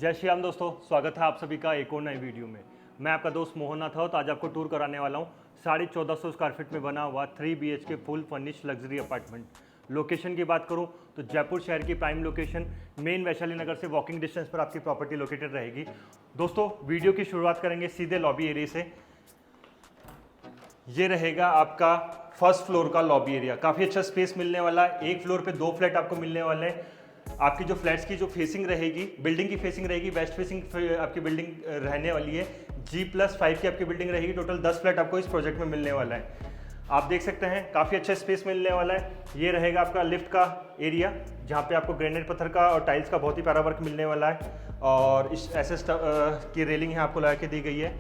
जय श्री राम दोस्तों, स्वागत है आप सभी का एक और नए वीडियो में। मैं आपका दोस्त मोहन नाथ हूँ। तो आज आपको टूर कराने वाला हूँ 1450 स्क्वायर फीट में बना हुआ 3 BHK full furnish luxury apartment. Location की बात करूँ तो जयपुर शहर की प्राइम लोकेशन, मेन वैशाली नगर से वॉकिंग डिस्टेंस पर आपकी प्रॉपर्टी लोकेटेड रहेगी। दोस्तों वीडियो की शुरुआत करेंगे सीधे लॉबी एरिया से। ये रहेगा आपका फर्स्ट फ्लोर का लॉबी एरिया। काफ़ी अच्छा स्पेस मिलने वाला है। एक फ्लोर पे 2 फ्लैट आपको मिलने वाले हैं। आपकी जो फ्लैट्स की जो फेसिंग रहेगी, बिल्डिंग की फेसिंग रहेगी, वेस्ट फेसिंग आपकी बिल्डिंग रहने वाली है। G+5 की आपकी बिल्डिंग रहेगी। टोटल 10 फ्लैट आपको इस प्रोजेक्ट में मिलने वाला है। आप देख सकते हैं काफ़ी अच्छा स्पेस मिलने वाला है। ये रहेगा आपका लिफ्ट का एरिया, जहाँ पे आपको ग्रेनाइट पत्थर का और टाइल्स का बहुत ही प्यारा वर्क मिलने वाला है। और इस एसएस की रेलिंग यहाँ आपको लगा के दी गई है।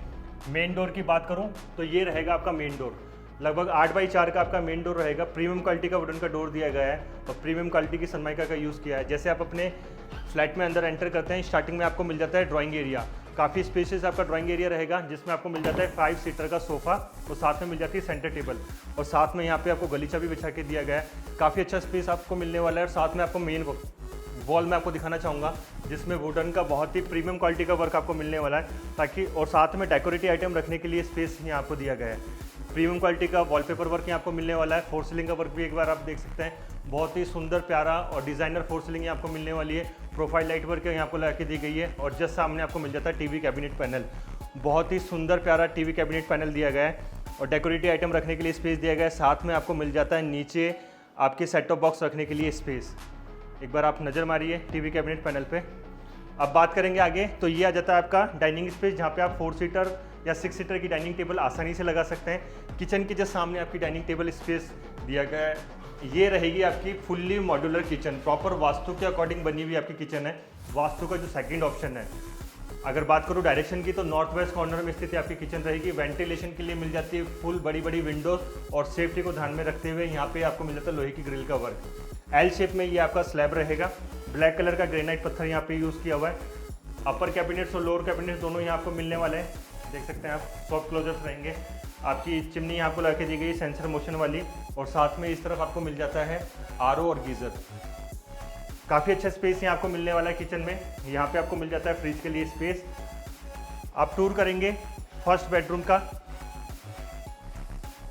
मेन डोर की बात करूँ तो ये रहेगा आपका मेन डोर। लगभग 8x4 का आपका मेन डोर रहेगा। प्रीमियम क्वालिटी का वुडन का डोर दिया गया है और प्रीमियम क्वालिटी की सनमाइका का यूज़ किया है। जैसे आप अपने फ्लैट में अंदर एंटर करते हैं, स्टार्टिंग में आपको मिल जाता है ड्राइंग एरिया। काफ़ी स्पेशियस आपका ड्राइंग एरिया रहेगा, जिसमें आपको मिल जाता है 5 सीटर का सोफा और साथ में मिल जाती है सेंटर टेबल। और साथ में यहाँ पे आपको गलीचा भी बिछा के दिया गया है। काफ़ी अच्छा स्पेस आपको मिलने वाला है। और साथ में आपको मेन वॉल में आपको दिखाना चाहूँगा, जिसमें वुडन का बहुत ही प्रीमियम क्वालिटी का वर्क आपको मिलने वाला है, ताकि और साथ में डेकोरेटिव आइटम रखने के लिए स्पेस यहाँ आपको दिया गया है। प्रीमियम क्वालिटी का वॉलपेपर वर्क यहाँ आपको मिलने वाला है। फोर सीलिंग का वर्क भी एक बार आप देख सकते हैं। बहुत ही सुंदर प्यारा और डिज़ाइनर फोर सीलिंग यहाँ आपको मिलने वाली है। प्रोफाइल लाइट वर्क यहाँ आपको लगा के दी गई है। और जस्ट सामने आपको मिल जाता है टीवी कैबिनेट पैनल। बहुत ही सुंदर प्यारा टीवी कैबिनेट पैनल दिया गया है और डेकोरेटिव आइटम रखने के लिए स्पेस दिया गया है। साथ में आपको मिल जाता है नीचे आपके सेट टॉप बॉक्स रखने के लिए स्पेस। एक बार आप नज़र मारिए टीवी कैबिनेट पैनल पे। अब बात करेंगे आगे तो ये आ जाता है आपका डाइनिंग स्पेस, जहाँ पे आप 4 सीटर या 6 सीटर की डाइनिंग टेबल आसानी से लगा सकते हैं। किचन के जस्ट सामने आपकी डाइनिंग टेबल स्पेस दिया गया है। ये रहेगी आपकी fully modular kitchen, proper vastu के अकॉर्डिंग बनी हुई आपकी किचन है। वास्तु का जो सेकंड ऑप्शन है, अगर बात करूँ डायरेक्शन की, तो नॉर्थ वेस्ट कॉर्नर में स्थित आपकी किचन रहेगी। वेंटिलेशन के लिए मिल जाती है फुल बड़ी बड़ी विंडोज और सेफ्टी को ध्यान में रखते हुए यहाँ पे आपको मिल जाता है लोहे की ग्रिल का वर्क। एल शेप में ये आपका स्लैब रहेगा। ब्लैक कलर का ग्रेनाइट पत्थर यहाँ पे यूज़ किया हुआ है। अपर कैबिनेट्स और लोअर कैबिनेट्स दोनों यहाँ आपको मिलने वाले हैं। देख सकते हैं आप, सॉफ्ट क्लोजर्स रहेंगे। आपकी चिमनी यहाँ आपको लगा के दी गई सेंसर मोशन वाली। और साथ में इस तरफ आपको मिल जाता है आरओ और गीज़र। काफ़ी अच्छा स्पेस यहाँ आपको मिलने वाला है किचन में। यहाँ पे आपको मिल जाता है फ्रिज के लिए स्पेस। आप टूर करेंगे फर्स्ट बेडरूम का।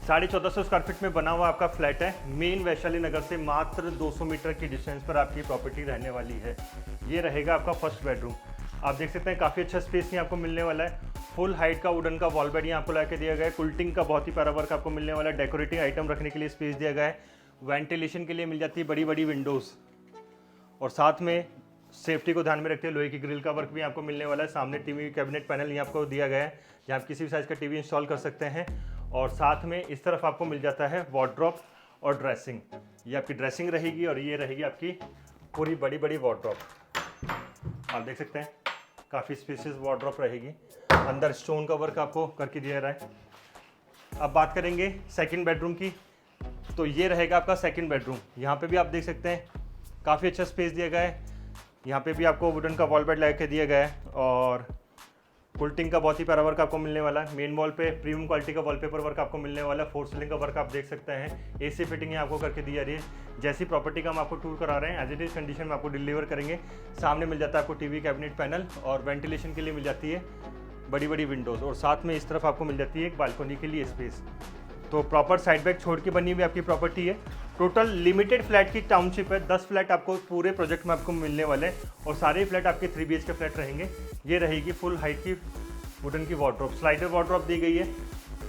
1450 स्क्वायर फीट में बना हुआ आपका फ्लैट है। मेन वैशाली नगर से मात्र 200 मीटर की डिस्टेंस पर आपकी प्रॉपर्टी रहने वाली है। ये रहेगा आपका फर्स्ट बेडरूम। आप देख सकते हैं काफ़ी अच्छा स्पेस यहाँ आपको मिलने वाला है। फुल हाइट का वुडन का वॉल बेड यहाँ आपको लगा के दिया गया है। कुल्टिंग का बहुत ही प्यारा वर्क आपको मिलने वाला है। डेकोरेटिव आइटम रखने के लिए स्पेस दिया गया है। वेंटिलेशन के लिए मिल जाती है बड़ी बड़ी विंडोज़ और साथ में सेफ्टी को ध्यान में रखते हुए लोहे की ग्रिल का वर्क भी आपको मिलने वाला है। सामने टीवी कैबिनेट पैनल यहाँ आपको दिया गया है, जहाँ आप किसी भी साइज़ का टीवी इंस्टॉल कर सकते हैं। और साथ में इस तरफ आपको मिल जाता है वार्डरोब और ड्रेसिंग। ये आपकी ड्रेसिंग रहेगी और ये रहेगी आपकी पूरी बड़ी बड़ी वार्डरोब। आप देख सकते हैं काफ़ी स्पेशियस वार्डरोब रहेगी। अंदर स्टोन का वर्क आपको करके दिया रहा है। अब बात करेंगे सेकंड बेडरूम की, तो ये रहेगा आपका सेकंड बेडरूम। यहाँ पे भी आप देख सकते हैं काफ़ी अच्छा स्पेस दिया गया है। यहाँ पे भी आपको वुडन का वॉल बेड लगा के दिया गया है और कुल्टिंग का बहुत ही प्यारा वर्क आपको मिलने वाला है। मेन वॉल पे प्रीमियम क्वालिटी का वॉलपेपर वर्क आपको मिलने वाला है। फोर सीलिंग का वर्क आप देख सकते हैं। एसी फिटिंग आपको करके दी जा रही है। जैसी प्रॉपर्टी का हम आपको टूर करा रहे हैं, एज इट इज कंडीशन में आपको डिलीवर करेंगे। सामने मिल जाता है आपको टीवी कैबिनेट पैनल और वेंटिलेशन के लिए मिल जाती है बड़ी बड़ी विंडोज़। और साथ में इस तरफ आपको मिल जाती है एक बालकनी के लिए स्पेस। तो प्रॉपर साइड बैक छोड़ के बनी हुई आपकी प्रॉपर्टी है। टोटल लिमिटेड फ्लैट की टाउनशिप है। 10 फ्लैट आपको पूरे प्रोजेक्ट में आपको मिलने वाले हैं और सारे फ्लैट आपके 3 BHK फ्लैट रहेंगे। ये रहेगी फुल हाइट की वुडन की वार्डरोब, स्लाइडर वार्डरोब दी गई है।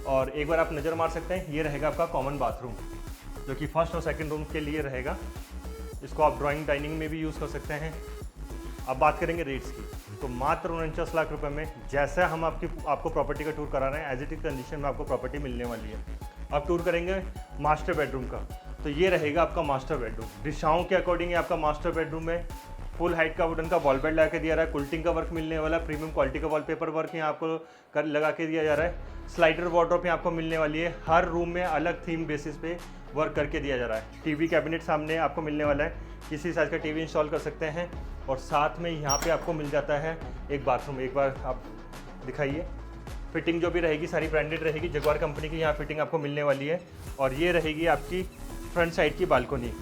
और एक बार आप नज़र मार सकते हैं, ये रहेगा आपका कॉमन बाथरूम, जो कि फर्स्ट और सेकंड रूम के लिए रहेगा। इसको आप ड्राइंग डाइनिंग में भी यूज़ कर सकते हैं। अब बात करेंगे रेट्स की, तो मात्र 49 लाख रुपए में जैसा हम आपको प्रॉपर्टी का टूर करा रहे हैं, एज इट इज कंडीशन में आपको प्रॉपर्टी मिलने वाली है। अब टूर करेंगे मास्टर बेडरूम का, तो ये रहेगा आपका मास्टर बेडरूम। दिशाओं के अकॉर्डिंग ये आपका मास्टर बेडरूम है। फुल हाइट का वुडन का वॉल बेड लगा के दिया रहा है। कुल्टिंग का वर्क मिलने वाला है। प्रीमियम क्वालिटी का वॉलपेपर वर्क यहाँ आपको लगा के दिया जा रहा है। स्लाइडर वार्डरोब यहाँ आपको मिलने वाली है। हर रूम में अलग थीम बेसिस पे वर्क करके दिया जा रहा है। टीवी कैबिनेट सामने आपको मिलने वाला है, किसी साइज़ का टीवी इंस्टॉल कर सकते हैं। और साथ में यहाँ पे आपको मिल जाता है एक बाथरूम। एक बार आप दिखाइए, फिटिंग जो भी रहेगी सारी ब्रांडेड रहेगी। जगुआर कंपनी की यहाँ फिटिंग आपको मिलने वाली है। और ये रहेगी आपकी फ्रंट साइड की बालकनी।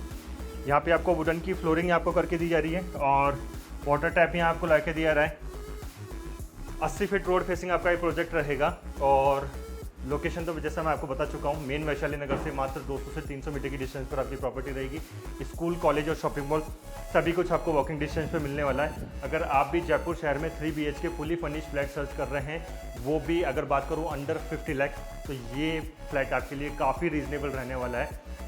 यहाँ पे आपको वुडन की फ्लोरिंग आपको करके दी जा रही है और वाटर टैप यहाँ आपको ला के दिया रहा है। 80 फीट रोड फेसिंग आपका ये प्रोजेक्ट रहेगा और लोकेशन तो जैसा मैं आपको बता चुका हूँ, मेन वैशाली नगर से मात्र 200 से 300 मीटर की डिस्टेंस पर आपकी प्रॉपर्टी रहेगी। स्कूल, कॉलेज और शॉपिंग मॉल सभी कुछ आपको वॉकिंग डिस्टेंस पे मिलने वाला है। अगर आप भी जयपुर शहर में 3 BHK fully furnished flat search कर रहे हैं, वो भी अगर बात करूँ अंडर 50 लाख, तो ये फ्लैट आपके लिए काफ़ी रीजनेबल रहने वाला है।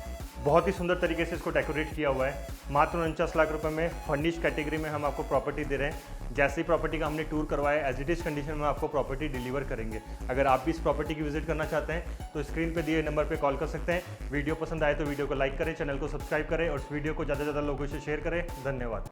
बहुत ही सुंदर तरीके से इसको डेकोरेट किया हुआ है। मात्र 49 लाख रुपए में फर्निश कैटेगरी में हम आपको प्रॉपर्टी दे रहे हैं। जैसे ही प्रॉपर्टी का हमने टूर करवाया, एज इट इज़ कंडीशन में आपको प्रॉपर्टी डिलीवर करेंगे। अगर आप भी इस प्रॉपर्टी की विजिट करना चाहते हैं तो स्क्रीन पे दिए नंबर पे कॉल कर सकते हैं। वीडियो पसंद आए तो वीडियो को लाइक करें, चैनल को सब्सक्राइब करें और इस वीडियो को ज़्यादा से ज़्यादा लोगों से शेयर करें। धन्यवाद।